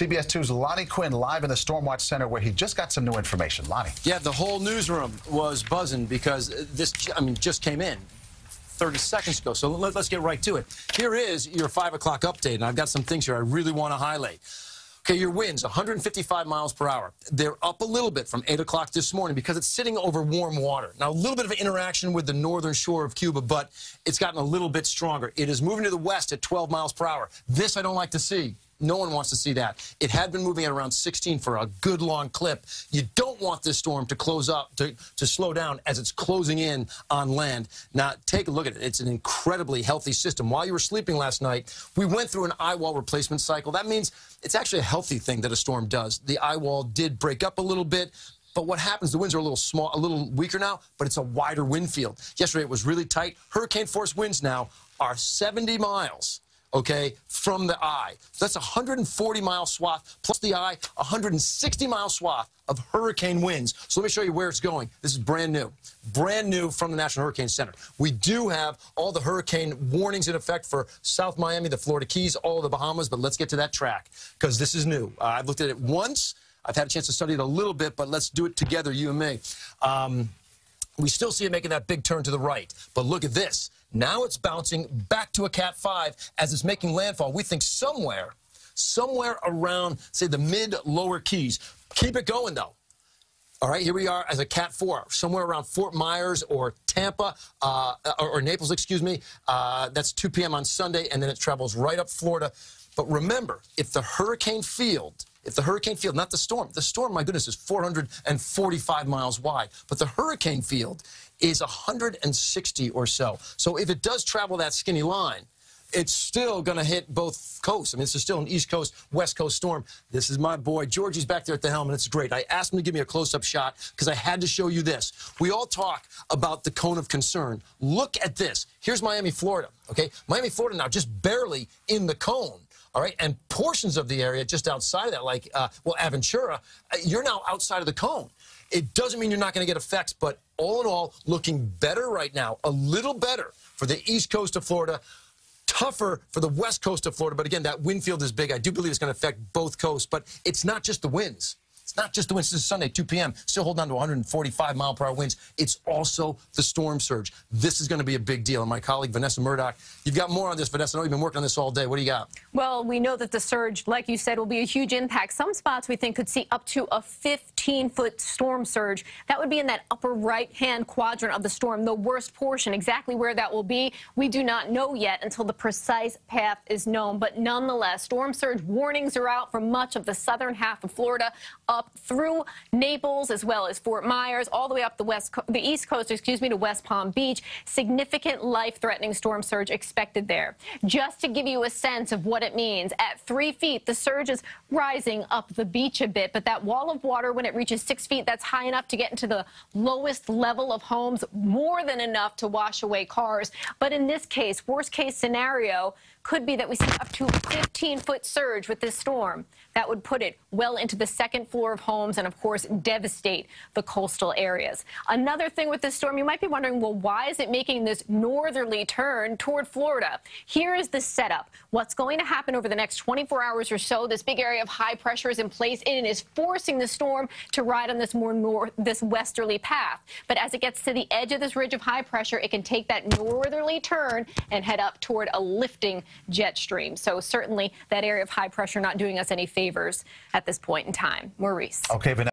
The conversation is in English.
CBS 2's Lonnie Quinn live in the Stormwatch Center where he just got some new information. Lonnie. Yeah, the whole newsroom was buzzing because this, just came in 30 seconds ago. So let's get right to it. Here is your 5 o'clock update, and I've got some things here I really want to highlight. Okay, your winds, 155 miles per hour. They're up a little bit from 8 o'clock this morning because it's sitting over warm water. Now, a little bit of interaction with the northern shore of Cuba, but it's gotten a little bit stronger. It is moving to the west at 12 miles per hour. This I don't like to see. No one wants to see that. It had been moving at around 16 for a good long clip. You don't want this storm to close up, to slow down as it's closing in on land. Now, take a look at it. It's an incredibly healthy system. While you were sleeping last night, we went through an eye wall replacement cycle. That means it's actually a healthy thing that a storm does. The eye wall did break up a little bit. But what happens, the winds are a little small, a little weaker now, but it's a wider wind field. Yesterday, it was really tight. Hurricane force winds now are 70 miles. Okay, from the eye. So that's a 140-mile swath, plus the eye, 160-mile swath of hurricane winds. So let me show you where it's going. This is brand new from the National Hurricane Center. We do have all the hurricane warnings in effect for South Miami, the Florida Keys, all of the Bahamas, but let's get to that track because this is new. I've looked at it once. I've had a chance to study it a little bit, but let's do it together, you and me. We still see it making that big turn to the right, but look at this. Now it's bouncing back to a Cat 5 as it's making landfall. We think somewhere around, say, the mid-lower Keys. Keep it going, though. All right, here we are as a Cat 4, somewhere around Fort Myers or Tampa, or Naples, excuse me. That's 2 p.m. on Sunday, and then it travels right up Florida. But remember, if the hurricane field, not the storm, my goodness, is 445 miles wide, but the hurricane field is 160 or so. So if it does travel that skinny line, it's still going to hit both coasts. I mean, this is still an East Coast, West Coast storm. This is my boy. Georgie's back there at the helm, and it's great. I asked him to give me a close-up shot because I had to show you this. We all talk about the cone of concern. Look at this. Here's Miami, Florida, okay? Miami, Florida now just barely in the cone. All right, and portions of the area just outside of that, like, Aventura, you're now outside of the cone. It doesn't mean you're not going to get effects, but all in all, looking better right now, a little better for the east coast of Florida, tougher for the west coast of Florida. But again, that wind field is big. I do believe it's going to affect both coasts, but it's not just the winds. It's not just the winds. This is Sunday, 2 p.m., still holding on to 145-mile-per-hour winds. It's also the storm surge. This is going to be a big deal. And my colleague, Vanessa Murdoch, you've got more on this, Vanessa. I know you've been working on this all day. What do you got? Well, we know that the surge, like you said, will be a huge impact. Some spots we think could see up to a 15-foot storm surge. That would be in that upper right-hand quadrant of the storm, the worst portion. Exactly where that will be, we do not know yet until the precise path is known. But nonetheless, storm surge warnings are out for much of the southern half of Florida, up through Naples as well as Fort Myers, all the way up the east coast, excuse me, to West Palm Beach. Significant life-threatening storm surge expected there. Just to give you a sense of what it means, at 3 feet, the surge is rising up the beach a bit, but that wall of water, when it reaches 6 feet, that's high enough to get into the lowest level of homes, more than enough to wash away cars. But in this case, worst-case scenario could be that we see up to a 15-foot surge with this storm. That would put it well into the second floor of homes and, of course, devastate the coastal areas. Another thing with this storm, you might be wondering, well, why is it making this northerly turn toward Florida? Here is the setup. What's going to happen over the next 24 hours or so, this big area of high pressure is in place, and it is forcing the storm to ride on this westerly path. But as it gets to the edge of this ridge of high pressure, it can take that northerly turn and head up toward a lifting jet stream. So certainly that area of high pressure not doing us any favors at this point in time. Maurice. Okay, Vanessa.